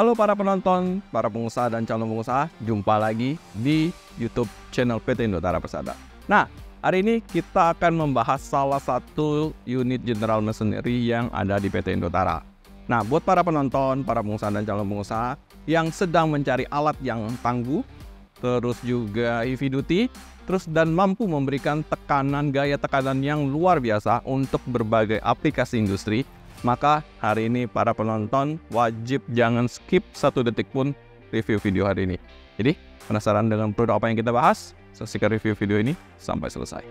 Halo para penonton, para pengusaha dan calon pengusaha, jumpa lagi di YouTube channel PT Indotara Persada. Nah, hari ini kita akan membahas salah satu unit general machinery yang ada di PT Indotara. Nah, buat para penonton, para pengusaha dan calon pengusaha yang sedang mencari alat yang tangguh, terus juga heavy duty, terus dan mampu memberikan gaya tekanan yang luar biasa untuk berbagai aplikasi industri, maka hari ini para penonton wajib jangan skip satu detik pun review video hari ini. Jadi penasaran dengan produk apa yang kita bahas? Saksikan review video ini sampai selesai.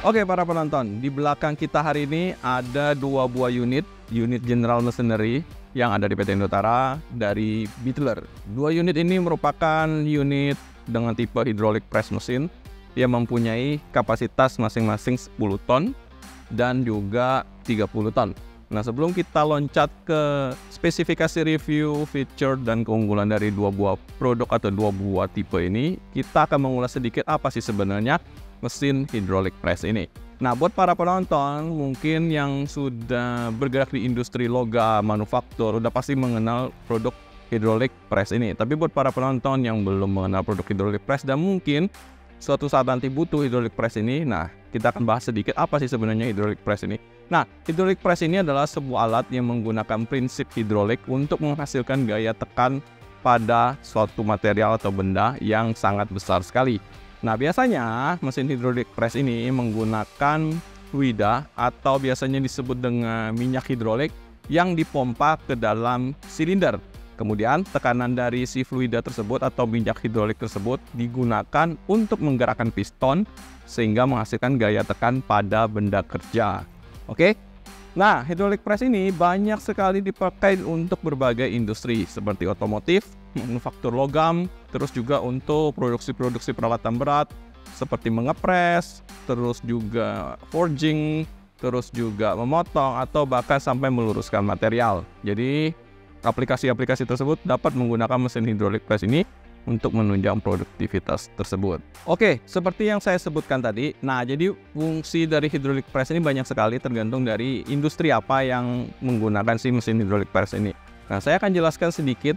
Oke para penonton, di belakang kita hari ini ada dua buah unit general machinery yang ada di PT Indotara dari Beetler. Dua unit ini merupakan unit dengan tipe hydraulic press mesin yang mempunyai kapasitas masing-masing 10 ton dan juga 30 ton. Nah, sebelum kita loncat ke spesifikasi review, feature, dan keunggulan dari dua buah produk atau dua buah tipe ini, kita akan mengulas sedikit apa sih sebenarnya mesin hydraulic press ini. Nah, buat para penonton mungkin yang sudah bergerak di industri logam, manufaktur, udah pasti mengenal produk hydraulic press ini. Tapi buat para penonton yang belum mengenal produk hydraulic press dan mungkin suatu saat nanti butuh hydraulic press ini, nah kita akan bahas sedikit apa sih sebenarnya hydraulic press ini. Nah, hydraulic press ini adalah sebuah alat yang menggunakan prinsip hidrolik untuk menghasilkan gaya tekan pada suatu material atau benda yang sangat besar sekali. Nah, biasanya mesin hydraulic press ini menggunakan fluida atau biasanya disebut dengan minyak hidrolik yang dipompa ke dalam silinder. Kemudian tekanan dari si fluida tersebut atau minyak hidrolik tersebut digunakan untuk menggerakkan piston sehingga menghasilkan gaya tekan pada benda kerja. Oke? Nah, hydraulic press ini banyak sekali dipakai untuk berbagai industri seperti otomotif, manufaktur logam, terus juga untuk produksi-produksi peralatan berat seperti mengepres, terus juga forging, terus juga memotong atau bahkan sampai meluruskan material. Jadi aplikasi-aplikasi tersebut dapat menggunakan mesin hydraulic press ini untuk menunjang produktivitas tersebut. Oke, seperti yang saya sebutkan tadi, nah jadi fungsi dari hydraulic press ini banyak sekali tergantung dari industri apa yang menggunakan si mesin hydraulic press ini. Nah, saya akan jelaskan sedikit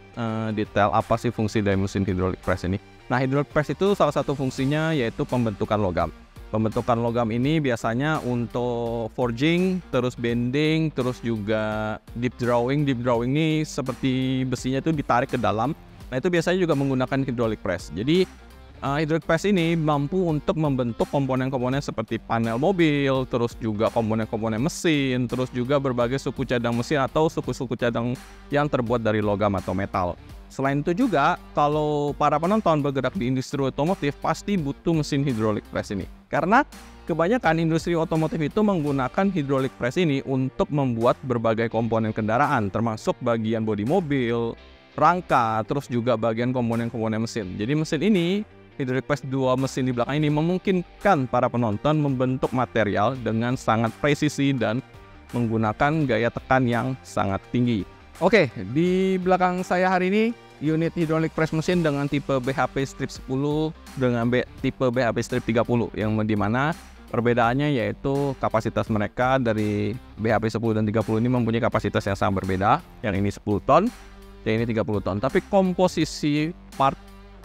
detail apa sih fungsi dari mesin hydraulic press ini. Nah, hydraulic press itu salah satu fungsinya yaitu pembentukan logam. Pembentukan logam ini biasanya untuk forging, terus bending, terus juga deep drawing. Deep drawing ini seperti besinya itu ditarik ke dalam. Nah, itu biasanya juga menggunakan hydraulic press. Jadi hydraulic press ini mampu untuk membentuk komponen-komponen seperti panel mobil, terus juga komponen-komponen mesin, terus juga berbagai suku cadang mesin atau suku-suku cadang yang terbuat dari logam atau metal. Selain itu juga, kalau para penonton bergerak di industri otomotif pasti butuh mesin hydraulic press ini. Karena kebanyakan industri otomotif itu menggunakan hydraulic press ini untuk membuat berbagai komponen kendaraan, termasuk bagian bodi mobil, rangka, terus juga bagian komponen-komponen mesin. Jadi mesin ini, hydraulic press dua mesin di belakang ini memungkinkan para penonton membentuk material dengan sangat presisi dan menggunakan gaya tekan yang sangat tinggi. Oke, di belakang saya hari ini unit hydraulic press mesin dengan tipe BHP strip 10 dengan tipe BHP strip 30 yang dimana perbedaannya yaitu kapasitas mereka dari BHP 10 dan 30 ini mempunyai kapasitas yang sangat berbeda. Yang ini 10 ton, yang ini 30 ton, tapi komposisi part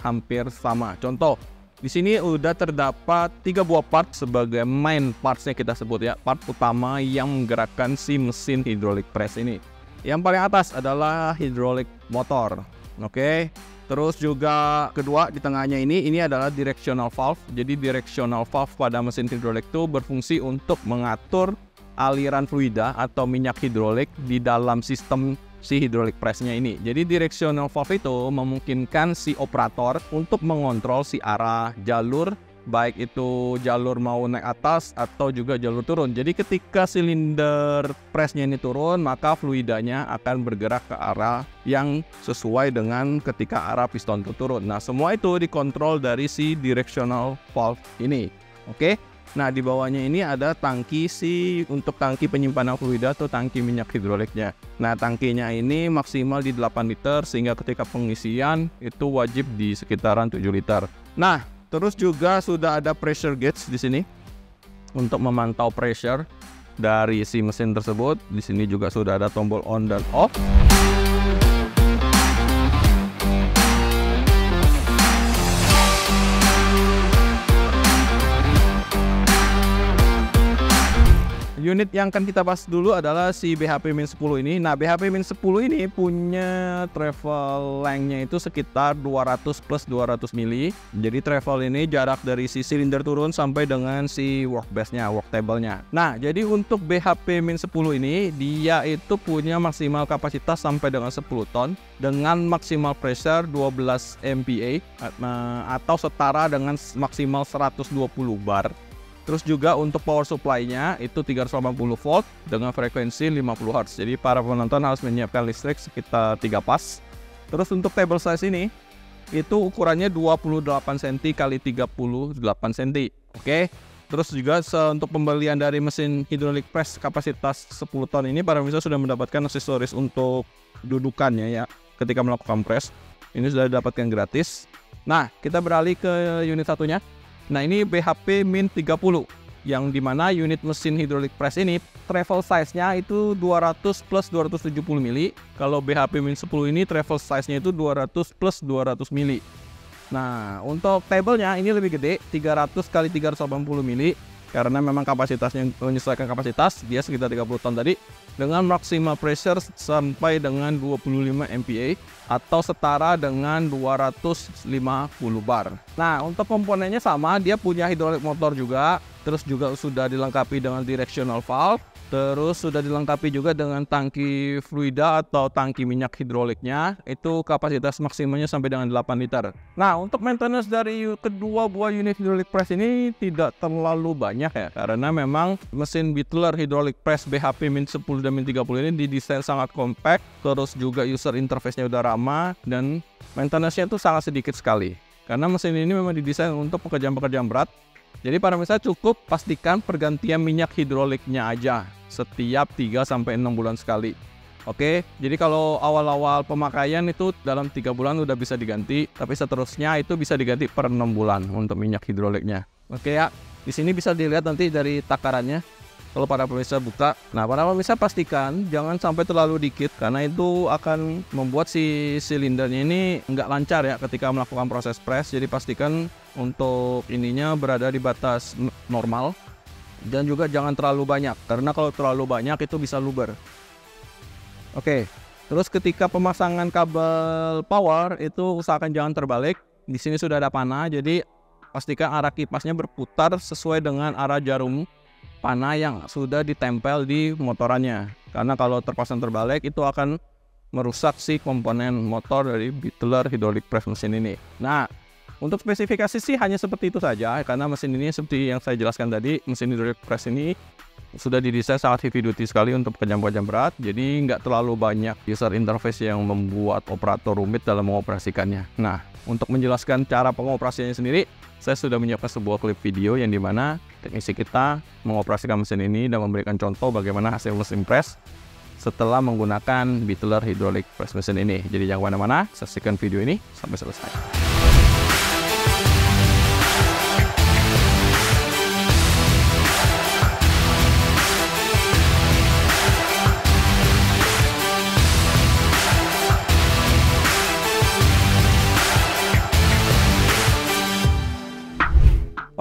hampir sama. Contoh, di sini udah terdapat 3 buah part sebagai main partsnya kita sebut ya, part utama yang menggerakkan si mesin hydraulic press ini. Yang paling atas adalah hydraulic motor. Oke. Terus juga kedua di tengahnya ini adalah directional valve. Jadi directional valve pada mesin hidrolik itu berfungsi untuk mengatur aliran fluida atau minyak hidrolik di dalam sistem si hydraulic press-nya ini. Jadi directional valve itu memungkinkan si operator untuk mengontrol si arah jalur, baik itu jalur mau naik atas atau juga jalur turun. Jadi ketika silinder pressnya ini turun, maka fluidanya akan bergerak ke arah yang sesuai dengan ketika arah piston itu turun. Nah, semua itu dikontrol dari si directional valve ini. Oke. Nah, di bawahnya ini ada tangki untuk tangki penyimpanan fluida atau tangki minyak hidroliknya. Nah, tangkinya ini maksimal di 8 liter sehingga ketika pengisian itu wajib di sekitaran 7 liter. Nah, Terus juga sudah ada pressure gauge di sini untuk memantau pressure dari si mesin tersebut. Di sini juga sudah ada tombol on dan off. Unit yang akan kita bahas dulu adalah si BHP-10 ini. Nah, BHP-10 ini punya travel length-nya itu sekitar 200 plus 200 mili. Jadi travel ini jarak dari si silinder turun sampai dengan si workbench-nya, worktable-nya. Nah, jadi untuk BHP-10 ini dia itu punya maksimal kapasitas sampai dengan 10 ton dengan maksimal pressure 12 MPa atau setara dengan maksimal 120 bar. Terus juga untuk power supply-nya itu 380 volt dengan frekuensi 50 Hz. Jadi para penonton harus menyiapkan listrik sekitar 3 pas. Terus untuk table size ini itu ukurannya 28 cm x 38 cm. Oke. Terus juga untuk pembelian dari mesin hydraulic press kapasitas 10 ton ini para pemirsa sudah mendapatkan aksesoris untuk dudukannya ya ketika melakukan press. Ini sudah didapatkan gratis. Nah, kita beralih ke unit satunya. Nah, ini BHP-30 yang dimana unit mesin hydraulic press ini travel size-nya itu 200 plus 270 mili. Kalau BHP-10 ini travel size-nya itu 200 plus 200 mili. Nah, untuk table-nya ini lebih gede, 300 kali 380 mili. Karena memang kapasitasnya menyesuaikan kapasitas, dia sekitar 30 ton tadi. Dengan maksimal pressure sampai dengan 25 MPa atau setara dengan 250 bar. Nah, untuk komponennya sama, dia punya hydraulic motor juga. Terus juga sudah dilengkapi dengan directional valve. Terus sudah dilengkapi juga dengan tangki fluida atau tangki minyak hidroliknya. Itu kapasitas maksimalnya sampai dengan 8 liter. Nah, untuk maintenance dari kedua buah unit hydraulic press ini tidak terlalu banyak ya. Karena memang mesin Butler hydraulic press BHP-10 dan -30 ini didesain sangat compact. Terus juga user interface-nya udah ramah. Dan maintenance-nya itu sangat sedikit sekali. Karena mesin ini memang didesain untuk pekerjaan-pekerjaan berat. Jadi para pemirsa cukup pastikan pergantian minyak hidroliknya aja setiap 3-6 bulan sekali. Oke, jadi kalau awal-awal pemakaian itu dalam 3 bulan udah bisa diganti, tapi seterusnya itu bisa diganti per 6 bulan untuk minyak hidroliknya. Oke ya, di sini bisa dilihat nanti dari takarannya. Kalau para pemirsa buka, nah para pemirsa pastikan jangan sampai terlalu dikit karena itu akan membuat si silindernya ini nggak lancar ya ketika melakukan proses press. Jadi pastikan untuk ininya berada di batas normal dan juga jangan terlalu banyak karena kalau terlalu banyak itu bisa luber. Oke, terus ketika pemasangan kabel power itu usahakan jangan terbalik. Di sini sudah ada panah, jadi pastikan arah kipasnya berputar sesuai dengan arah jarum panah yang sudah ditempel di motorannya. Karena kalau terpasang terbalik itu akan merusak si komponen motor dari Butler hydraulic press mesin ini. Nah, untuk spesifikasi sih hanya seperti itu saja. Karena mesin ini seperti yang saya jelaskan tadi, mesin hydraulic press ini sudah didesain sangat heavy duty sekali untuk pekerjaan-pekerjaan berat. Jadi nggak terlalu banyak user interface yang membuat operator rumit dalam mengoperasikannya. Nah, untuk menjelaskan cara pengoperasiannya sendiri, saya sudah menyiapkan sebuah klip video yang dimana teknisi kita mengoperasikan mesin ini dan memberikan contoh bagaimana hasil mesin press setelah menggunakan Butler hydraulic press mesin ini. Jadi jangan kemana-mana, saksikan video ini sampai selesai.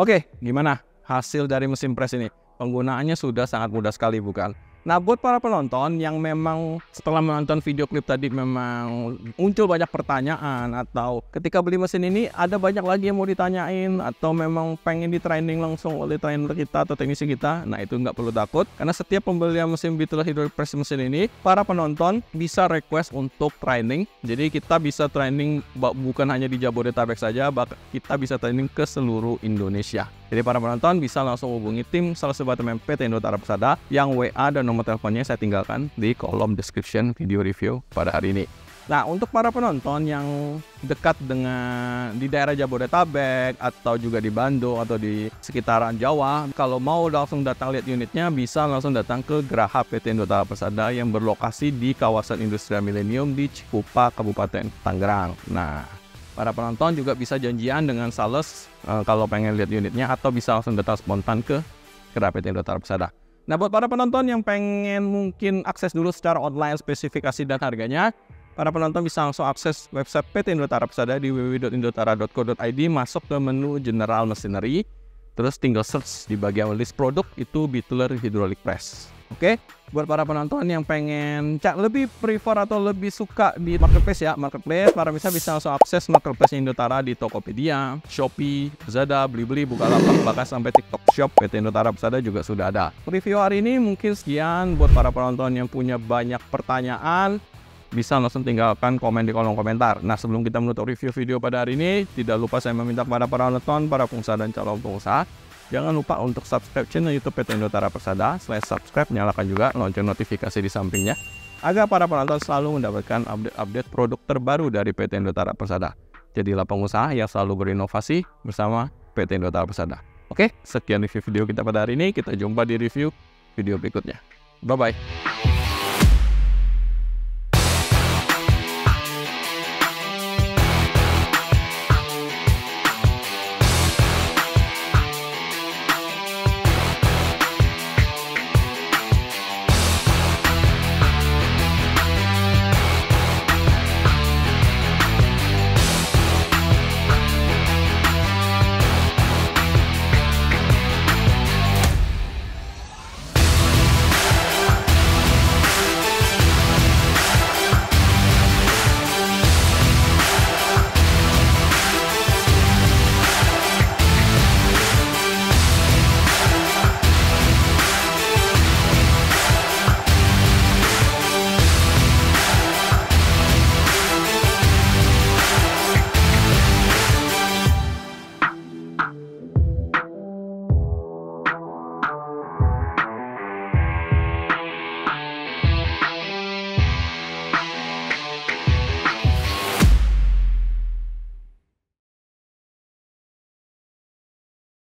Oke, gimana hasil dari mesin press ini? Penggunaannya sudah sangat mudah sekali, bukan? Nah, buat para penonton yang memang setelah menonton video klip tadi memang muncul banyak pertanyaan atau ketika beli mesin ini ada banyak lagi yang mau ditanyain atau memang pengen di training langsung oleh trainer kita atau teknisi kita, nah itu nggak perlu takut karena setiap pembelian mesin Butler hydraulic press mesin ini para penonton bisa request untuk training. Jadi kita bisa training bukan hanya di Jabodetabek saja, kita bisa training ke seluruh Indonesia. Jadi para penonton bisa langsung hubungi tim Sales Departemen PT Indotara Persada yang WA dan nomor teleponnya saya tinggalkan di kolom description video review pada hari ini. Nah, untuk para penonton yang dekat dengan di daerah Jabodetabek atau juga di Bandung atau di sekitaran Jawa, kalau mau langsung datang lihat unitnya bisa langsung datang ke Geraha PT Indotara Persada yang berlokasi di kawasan Industrial Millennium di Cikupa, Kabupaten Tangerang. Nah, Para penonton juga bisa janjian dengan sales kalau pengen lihat unitnya, atau bisa langsung datang spontan ke kedai PT Indotara Persada. Nah, buat para penonton yang pengen mungkin akses dulu secara online spesifikasi dan harganya, para penonton bisa langsung akses website PT Indotara Persada di www.indotara.co.id, masuk ke menu General Machinery, terus tinggal search di bagian list produk itu Butler Hydraulic Press. Oke, buat para penonton yang pengen lebih prefer atau lebih suka di marketplace ya, para bisa langsung akses marketplace Indotara di Tokopedia, Shopee, Lazada, Blibli, Bukalapak, bahkan sampai TikTok Shop PT Indotara Persada juga sudah ada. Review hari ini mungkin sekian. Buat para penonton yang punya banyak pertanyaan, bisa langsung tinggalkan komen di kolom komentar. Nah, sebelum kita menutup review video pada hari ini, tidak lupa saya meminta kepada para penonton, para pengusaha dan calon pengusaha, jangan lupa untuk subscribe channel YouTube PT Indotara Persada. Selain subscribe, nyalakan juga lonceng notifikasi di sampingnya, agar para penonton selalu mendapatkan update-update produk terbaru dari PT Indotara Persada. Jadilah pengusaha yang selalu berinovasi bersama PT Indotara Persada. Oke, sekian review video kita pada hari ini. Kita jumpa di review video berikutnya. Bye-bye.